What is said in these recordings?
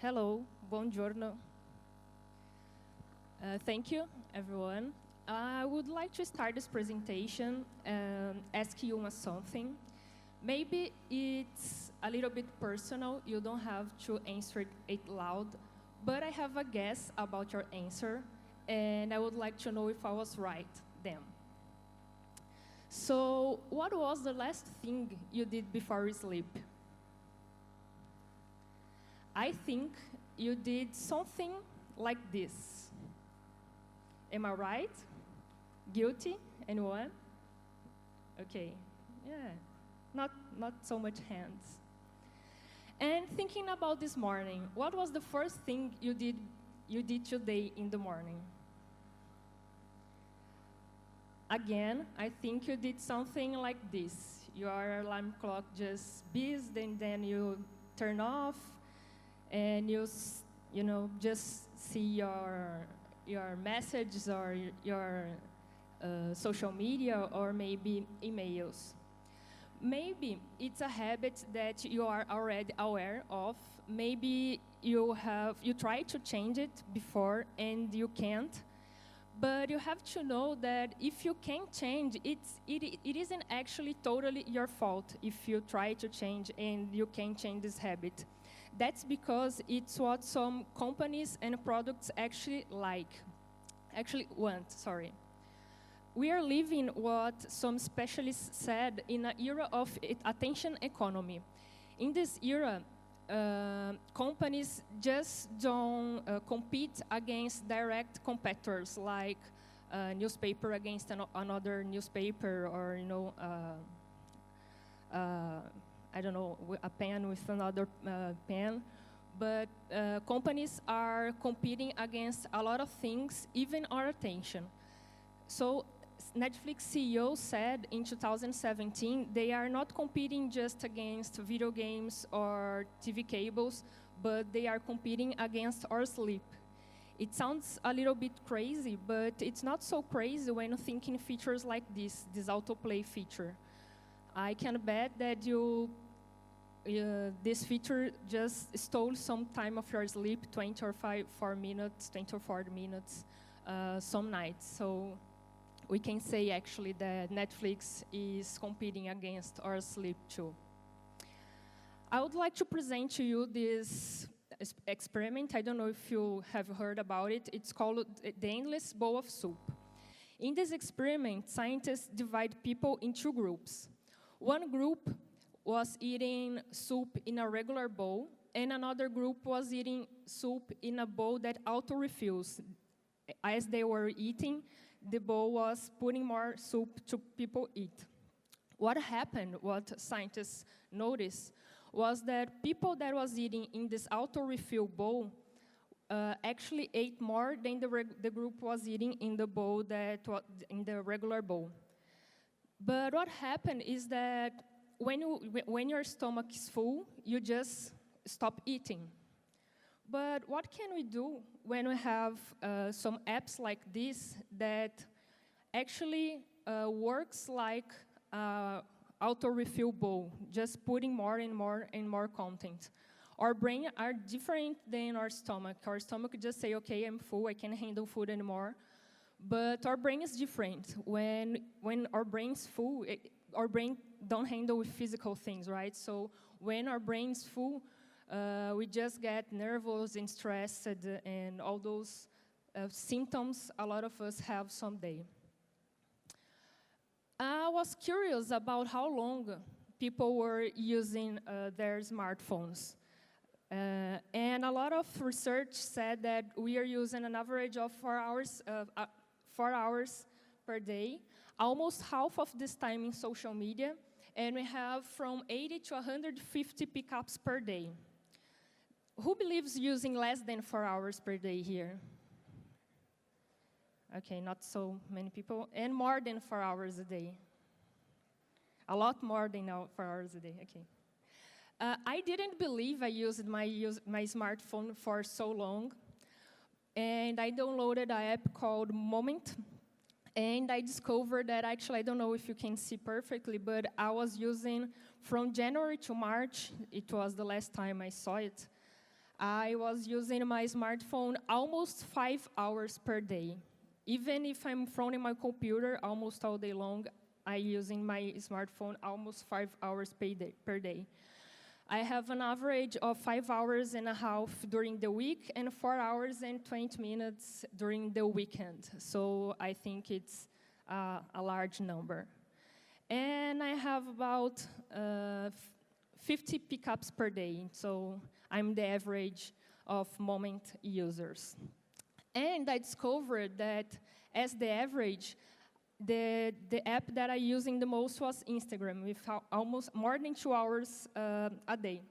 Hello, buongiorno. Thank you, everyone. I would like to start this presentation asking you something. Maybe it's a little bit personal. You don't have to answer it loud, but I have a guess about your answer, and I would like to know if I was right then. So, what was the last thing you did before you sleep? I think you did something like this. Am I right? Guilty? Anyone? Okay. Yeah. Not so much hands. And thinking about this morning, what was the first thing you did today in the morning? Again, I think you did something like this. Your alarm clock just beeps, and then you turn off, and you just see your messages or your social media or maybe emails. Maybe it's a habit that you are already aware of. Maybe you tried to change it before and you can't. But you have to know that if you can change, it isn't actually totally your fault if you try to change and you can change this habit. That's because it's what some companies and products actually want. We are living what some specialists said in an era of attention economy. In this era, companies just don't compete against direct competitors like a newspaper against another newspaper, or I don't know, a pen with another pen. But companies are competing against a lot of things, even our attention. So Netflix CEO said in 2017 they are not competing just against video games or TV cables, but they are competing against our sleep. It sounds a little bit crazy, but it's not so crazy when thinking features like this autoplay feature. I can bet that this feature just stole some time of your sleep, 20 or 4 minutes, 20 or 40 minutes, some nights. So we can say actually that Netflix is competing against our sleep too. I would like to present to you this experiment. I don't know if you have heard about it. It's called the endless bowl of soup. In this experiment, scientists divide people in two groups. One group was eating soup in a regular bowl, and another group was eating soup in a bowl that auto-refills. As they were eating, the bowl was putting more soup to people eat. What happened, what scientists noticed, was that people that was eating in this auto-refill bowl actually ate more than the group was eating in the bowl in the regular bowl. But what happened is that when your stomach is full, you just stop eating. But what can we do when we have some apps like this that actually works like auto-refill bowl, just putting more and more and more content? Our brain are different than our stomach. Our stomach just say, okay, I'm full, I can't handle food anymore. But our brain is different. When our brain's full, our brain don't handle with physical things, right? So when our brain's full, we just get nervous and stressed and all those symptoms a lot of us have someday. I was curious about how long people were using their smartphones. And a lot of research said that we are using an average of 4 hours per day, almost half of this time in social media, and we have from 80 to 150 pickups per day. Who believes using less than 4 hours per day here? Okay, not so many people. And more than 4 hours a day? A lot more than 4 hours a day, okay. I didn't believe I used my smartphone for so long, and I downloaded an app called Moment, and I discovered that actually, I don't know if you can see perfectly, but I was using from January to March, it was the last time I saw it, I was using my smartphone almost 5 hours per day. Even if I'm front in my computer almost all day long, I'm using my smartphone almost 5 hours per day. I have an average of 5 hours and a half during the week and 4 hours and 20 minutes during the weekend. So I think it's a large number. And I have about 50 pickups per day. So I'm the average of Moment users. And I discovered that as the average, the app that I using the most was Instagram, with almost more than 2 hours a day.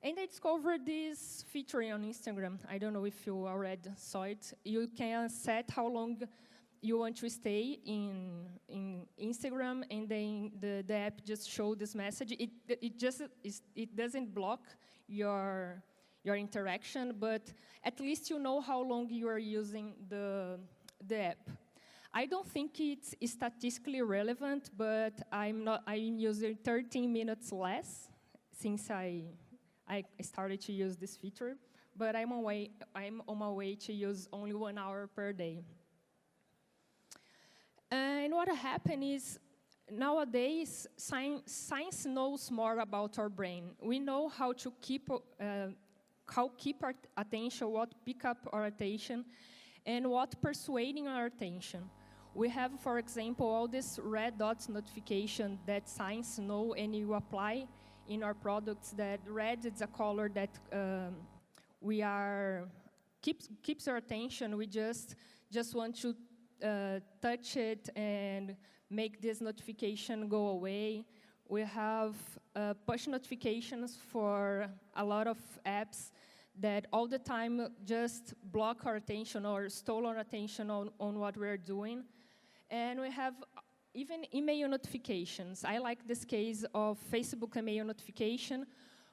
And I discovered this feature on Instagram. I don't know if you already saw it. You can set how long you want to stay in Instagram, and then the app just shows this message. It doesn't block your interaction, but at least you know how long you are using the app. I don't think it's statistically relevant, but I'm using 13 minutes less since I started to use this feature, but I'm on my way to use only 1 hour per day. And what happened is, nowadays, science knows more about our brain. We know how to keep our attention, what pick up our attention, and what persuading our attention. We have, for example, all this red dots notification that science know, and you apply in our products. That red is a color that keeps our attention. We just want to touch it and make this notification go away. We have push notifications for a lot of apps that all the time just block our attention or stole our attention on what we're doing. And we have even email notifications. I like this case of Facebook email notification,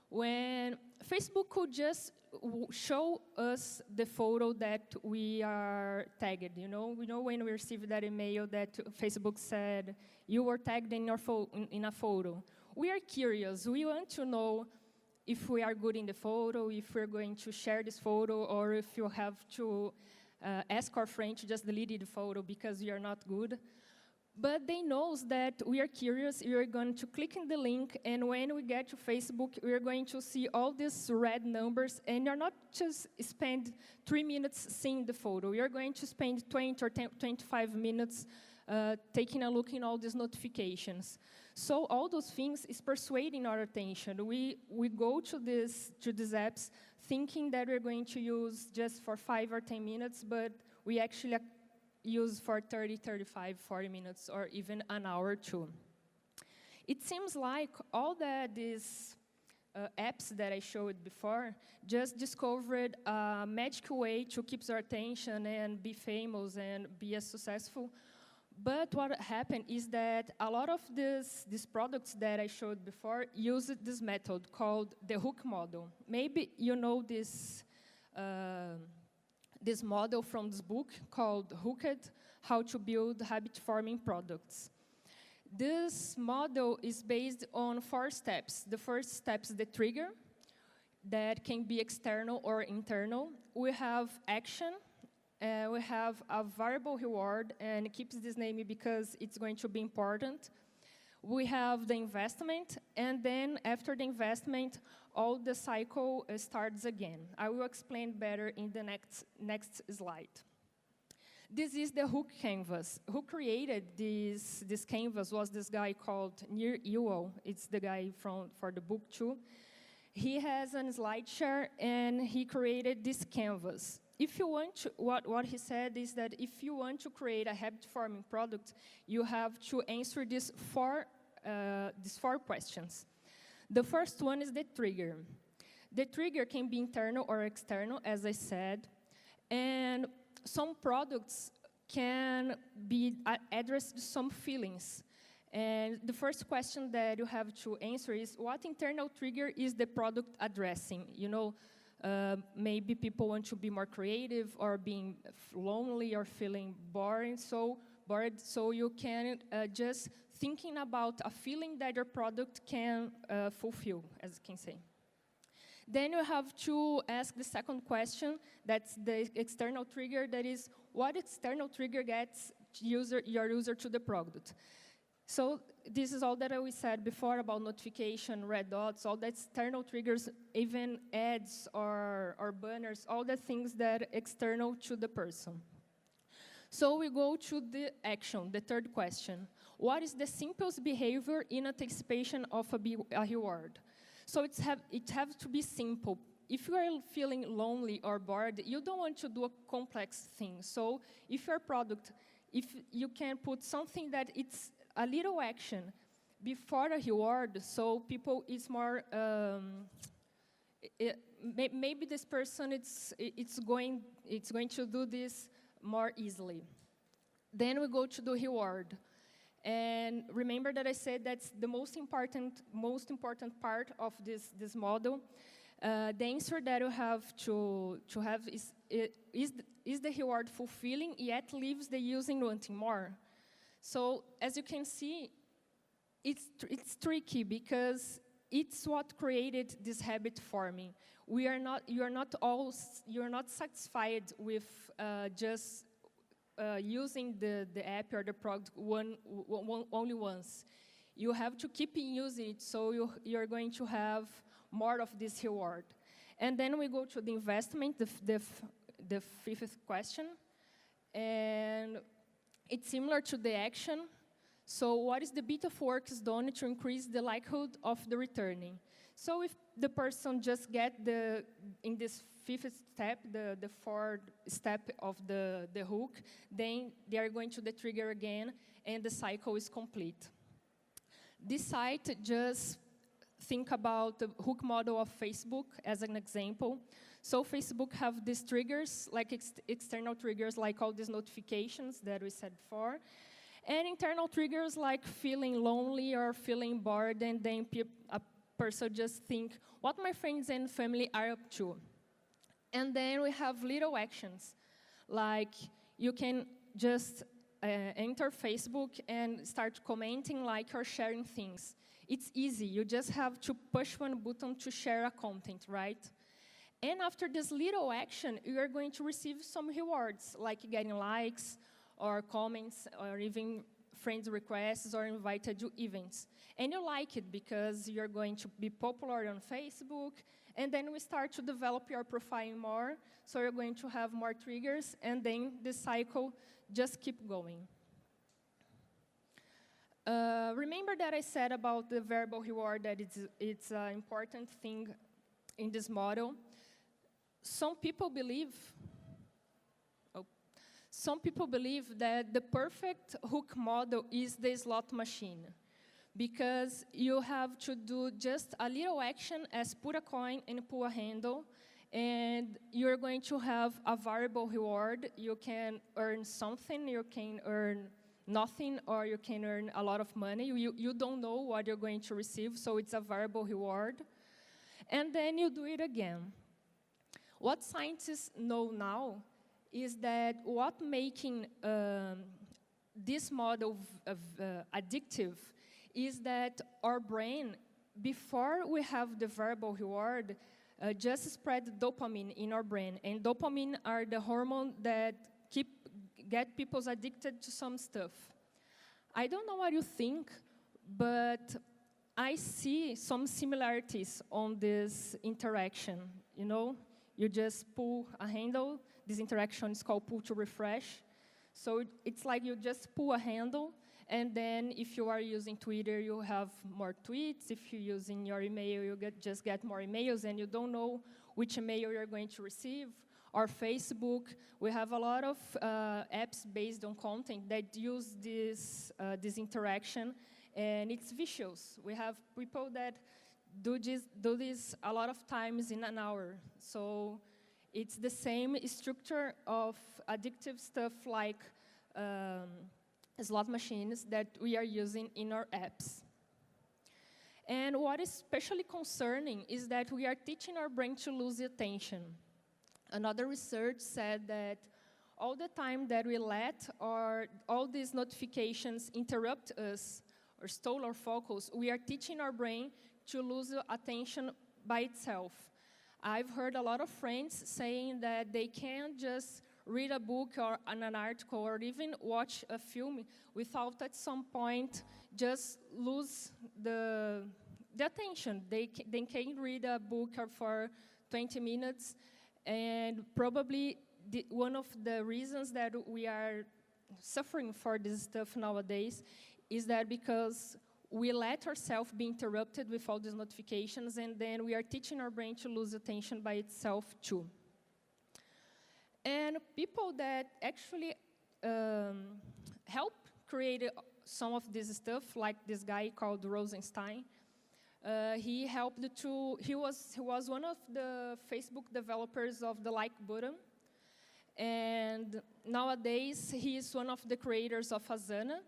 when Facebook could just show us the photo that we are tagged. We know when we receive that email that Facebook said, you were tagged in a photo. We are curious. We want to know if we are good in the photo, if we're going to share this photo, or if you have to ask our friend to just delete the photo because we are not good. But they know that we are curious. We are going to click on the link, and when we get to Facebook, we are going to see all these red numbers, and you're not just spend 3 minutes seeing the photo. We are going to spend 20 or 25 minutes taking a look in all these notifications. So all those things is persuading our attention. We go to these apps thinking that we're going to use just for 5 or 10 minutes, but we actually use for 30, 35, 40 minutes, or even an hour or two. It seems like all these apps that I showed before just discovered a magical way to keep our attention and be famous and be as successful. But what happened is that a lot of these products that I showed before used this method called the hook model. Maybe you know this model from this book called Hooked, How to Build Habit-Forming Products. This model is based on 4 steps. The first step is the trigger, that can be external or internal. We have action. We have a variable reward, and it keeps this name because it's going to be important. We have the investment, and then after the investment, all the cycle starts again. I will explain better in the next slide. This is the hook canvas. Who created this canvas was this guy called Nir Ewell. It's the guy for the book too. He has a slide share, and he created this canvas. If you want to, what he said is that if you want to create a habit-forming product, you have to answer these four questions. The first one is the trigger. The trigger can be internal or external, as I said, and some products can be addressed to some feelings. And the first question that you have to answer is, what internal trigger is the product addressing? Maybe people want to be more creative, or being lonely, or feeling bored, so you can just thinking about a feeling that your product can fulfill, as you can say. Then you have to ask the second question, that's the external trigger, that is, what external trigger gets your user to the product? So this is all that we said before about notification, red dots, all the external triggers, even ads or banners, all the things that are external to the person. So we go to the action, the third question. What is the simplest behavior in anticipation of a reward? So it has to be simple. If you are feeling lonely or bored, you don't want to do a complex thing. So if your product, if you can put something that it's a little action before a reward, so people is more, maybe this person it's going to do this more easily. Then we go to the reward. And remember that I said that's the most important part of this model. The answer that you have to have is the reward fulfilling, yet leaves the user wanting more? So as you can see, it's tricky because it's what created this habit forming. You're not satisfied with just using the app or the product only once. You have to keep using it, so you're going to have more of this reward. And then we go to the investment, the fifth question. And it's similar to the action. So what is the bit of work is done to increase the likelihood of the returning? So if the person just in this fifth step, the fourth step of the hook, then they are going to the trigger again, and the cycle is complete. This site, just think about the hook model of Facebook as an example. So Facebook have these triggers, like external triggers, like all these notifications that we said before, and internal triggers like feeling lonely or feeling bored, and then a person just think, what my friends and family are up to. And then we have little actions, like you can just enter Facebook and start commenting, like, or sharing things. It's easy. You just have to push one button to share a content, right? And after this little action, you are going to receive some rewards, like getting likes or comments or even friends requests or invited to events. And you like it because you're going to be popular on Facebook, and then we start to develop your profile more, so you're going to have more triggers, and then the cycle just keep going. Remember that I said about the variable reward that it's an important thing in this model. Some people believe that the perfect hook model is the slot machine, because you have to do just a little action as put a coin and pull a handle, and you're going to have a variable reward. You can earn something, you can earn nothing, or you can earn a lot of money. You don't know what you're going to receive, so it's a variable reward. And then you do it again. What scientists know now is that what making this model addictive is that our brain, before we have the variable reward, just spread dopamine in our brain. And dopamine are the hormone that get people addicted to some stuff. I don't know what you think, but I see some similarities on this interaction. You know, you just pull a handle. This interaction is called pull to refresh. So it's like you just pull a handle, and then if you are using Twitter, you have more tweets. If you're using your email, you just get more emails, and you don't know which email you're going to receive. Or Facebook, we have a lot of apps based on content that use this interaction, and it's vicious. We have people that do this a lot of times in an hour. So it's the same structure of addictive stuff like slot machines that we are using in our apps. And what is especially concerning is that we are teaching our brain to lose attention. Another research said that all the time that we let all these notifications interrupt us or stole our focus, we are teaching our brain to lose attention by itself. I've heard a lot of friends saying that they can't just read a book or an article or even watch a film without at some point just lose the attention. They can read a book for 20 minutes, and probably one of the reasons that we are suffering for this stuff nowadays is that because we let ourselves be interrupted with all these notifications, and then we are teaching our brain to lose attention by itself too. And people that actually help create some of this stuff, like this guy called Rosenstein, he was one of the Facebook developers of the like button, and nowadays he is one of the creators of Asana,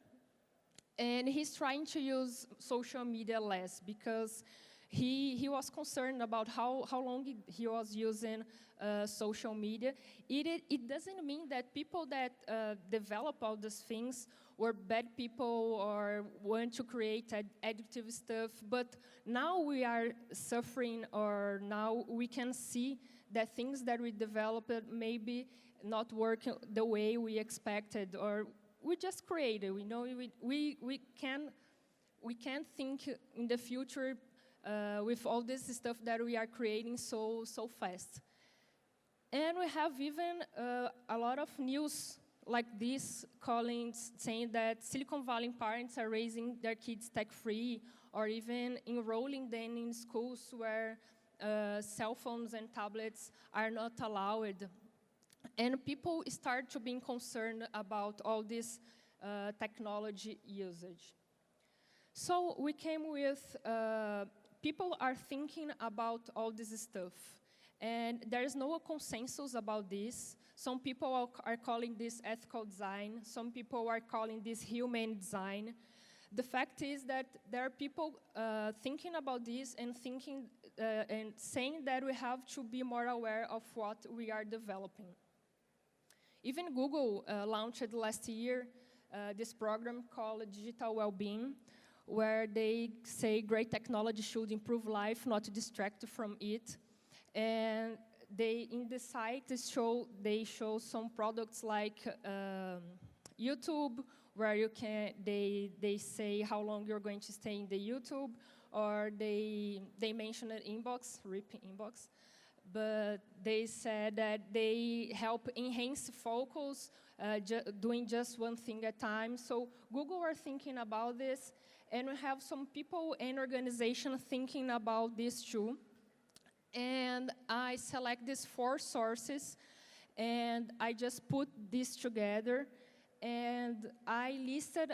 and he's trying to use social media less because he was concerned about how long he was using social media. It doesn't mean that people that develop all these things were bad people or want to create addictive stuff, but now we are suffering, or now we can see that things that we developed maybe not work the way we expected, or we just created. We know we can think in the future with all this stuff that we are creating so fast. And we have even a lot of news like this saying that Silicon Valley parents are raising their kids tech-free, or even enrolling them in schools where cell phones and tablets are not allowed. And people start to be concerned about all this technology usage. So we came with, people are thinking about all this stuff. And there is no consensus about this. Some people are calling this ethical design. Some people are calling this human design. The fact is that there are people thinking about this and and saying that we have to be more aware of what we are developing. Even Google launched last year this program called Digital Wellbeing, where they say great technology should improve life, not distract from it. And in the site, they show some products like YouTube, where they say how long you're going to stay in the YouTube, or they mention an inbox, RIP inbox, but they said that they help enhance focus, doing just one thing at a time. So Google are thinking about this, and we have some people and organizations thinking about this too. And I select these 4 sources, and I just put this together, and I listed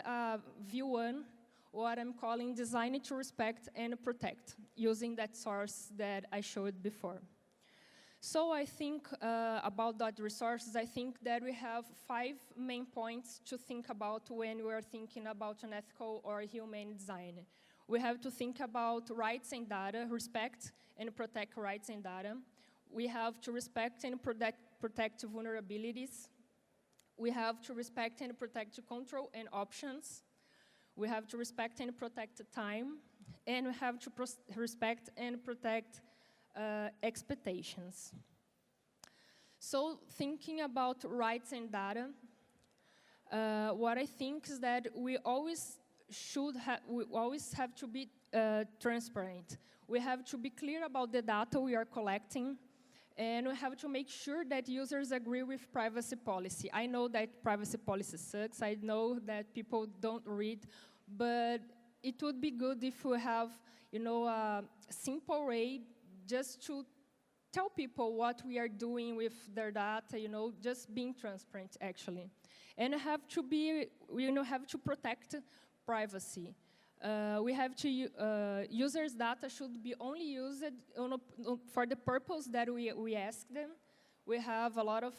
view 1, what I'm calling design to respect and protect, using that source that I showed before. So I think about that resources, I think that we have 5 main points to think about when we're thinking about an ethical or human design. We have to think about rights and data, respect and protect rights and data. We have to respect and protect vulnerabilities. We have to respect and protect control and options. We have to respect and protect time. And we have to respect and protect expectations. So thinking about rights and data, what I think is that we always have to be transparent. We have to be clear about the data we are collecting, and we have to make sure that users agree with privacy policy. I know that privacy policy sucks. I know that people don't read, but it would be good if we have, a simple way just to tell people what we are doing with their data, just being transparent, actually. And have to protect privacy. We have to, users' data should be only used for the purpose that we ask them. We have a lot of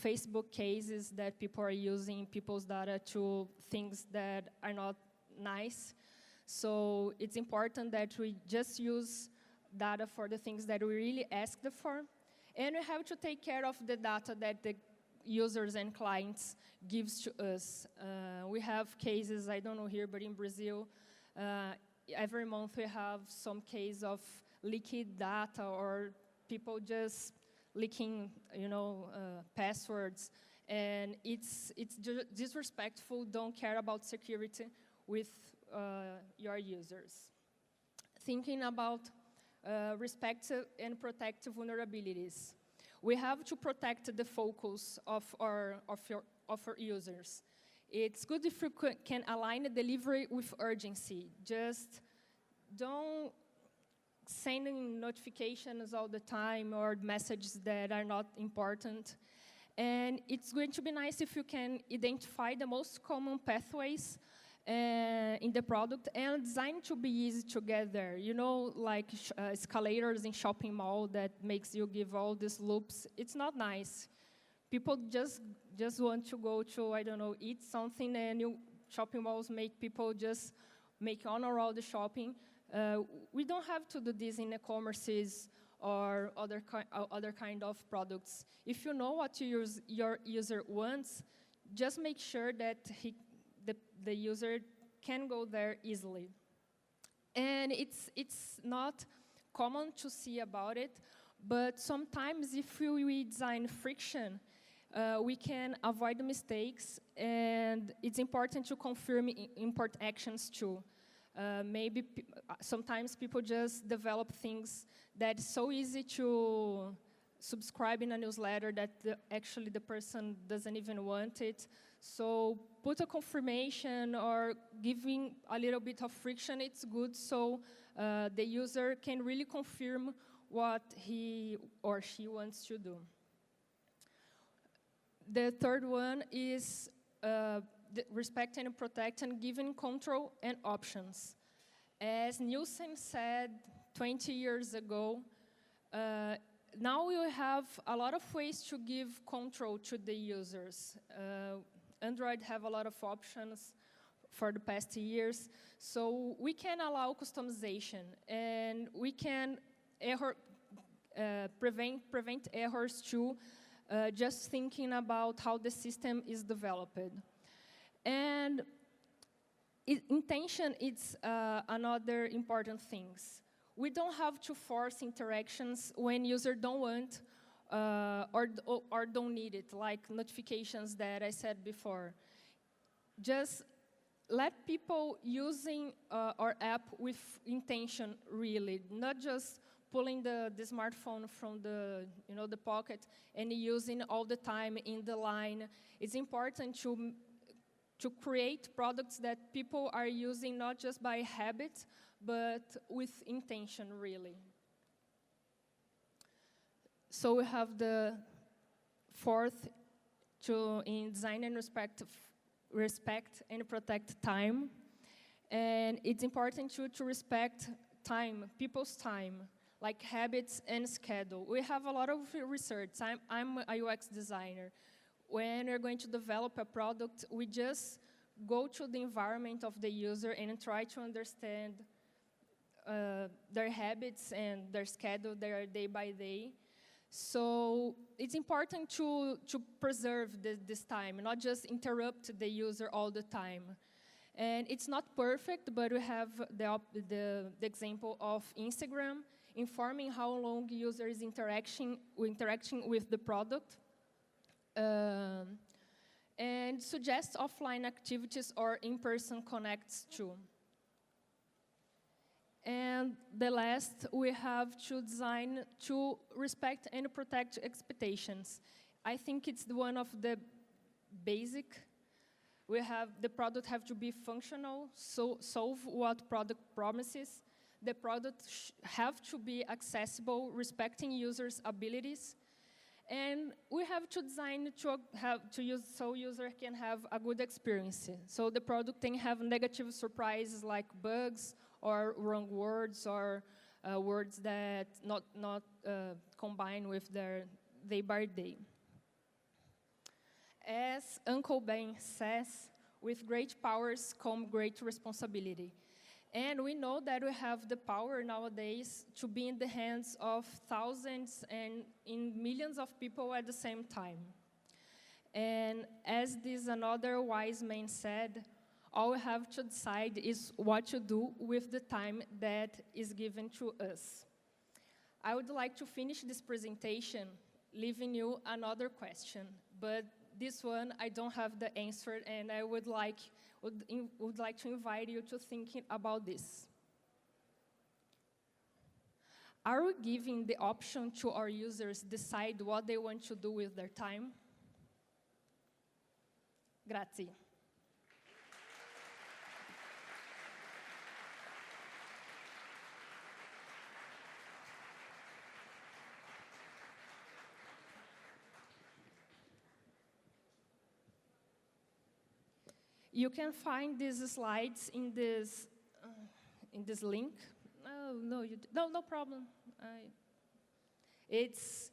Facebook cases that people are using people's data to things that are not nice. So it's important that we just use data for the things that we really asked for. And we have to take care of the data that the users and clients gives to us. We have cases, I don't know here, but in Brazil, every month we have some case of leaked data or people just leaking, passwords, and it's disrespectful. Don't care about security with your users. Thinking about respect and protect vulnerabilities. We have to protect the focus of our users. It's good if you can align the delivery with urgency. Just don't sending notifications all the time or messages that are not important. And it's going to be nice if you can identify the most common pathways in the product and design to be easy to get there. Like escalators in shopping mall that makes you give all these loops. It's not nice. People just want to go to, I don't know, eat something, and shopping malls make people just make honor all the shopping. We don't have to do this in e-commerces or other kind of products. If you know what your user wants, just make sure that the user can go there easily. And it's not common to see about it, but sometimes if we design friction, we can avoid mistakes, and it's important to confirm import actions too. Maybe sometimes people just develop things that is so easy to subscribe in a newsletter that actually the person doesn't even want it. So put a confirmation or giving a little bit of friction, it's good, so the user can really confirm what he or she wants to do. The third one is respect and protect and giving control and options. As Nielsen said 20 years ago, now we have a lot of ways to give control to the users. Android have a lot of options for the past years, so we can allow customization, and we can prevent errors too, just thinking about how the system is developed. And intention is another important thing. We don't have to force interactions when users don't want or don't need it, like notifications that I said before. Just let people using our app with intention, really, not just pulling the smartphone from the pocket and using all the time in the line. It's important to create products that people are using not just by habit, but with intention, really. So we have the fourth in design and respect and protect time. And it's important to respect time, people's time, like habits and schedule. We have a lot of research. I'm a UX designer. When we're going to develop a product, we just go to the environment of the user and try to understand their habits and their schedule, their day by day. So it's important to preserve this time, not just interrupt the user all the time. And it's not perfect, but we have the example of Instagram informing how long user is interacting with the product. And suggest offline activities or in-person connects too. And the last, we have to design to respect and protect expectations. I think it's one of the basic. The product have to be functional, so solve what product promises. The product have to be accessible, respecting users' abilities. And we have to design to use so user can have a good experience. So the product can have negative surprises like bugs or wrong words or words that not combine with their day by day. As Uncle Ben says, with great powers come great responsibility. And we know that we have the power nowadays to be in the hands of thousands and in millions of people at the same time. And as this another wise man said, all we have to decide is what to do with the time that is given to us. I would like to finish this presentation leaving you another question, but this one I don't have the answer, and I would like to invite you to think about this. Are we giving the option to our users decide what they want to do with their time? Grazie. You can find these slides in this link. No problem. It's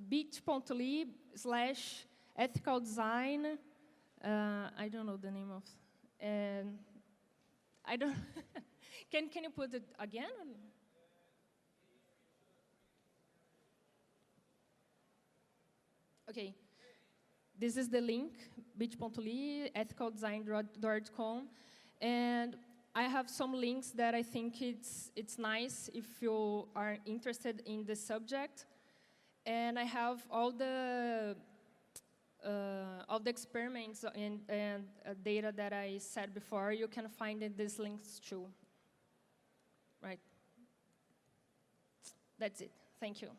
bit.ly/ethical design. I don't know the name of, and I don't. Can you put it again? Okay. This is the link, bit.ly, ethicaldesign.com, and I have some links that I think it's nice if you are interested in the subject, and I have all the experiments and data that I said before. You can find in these links too. Right. That's it. Thank you.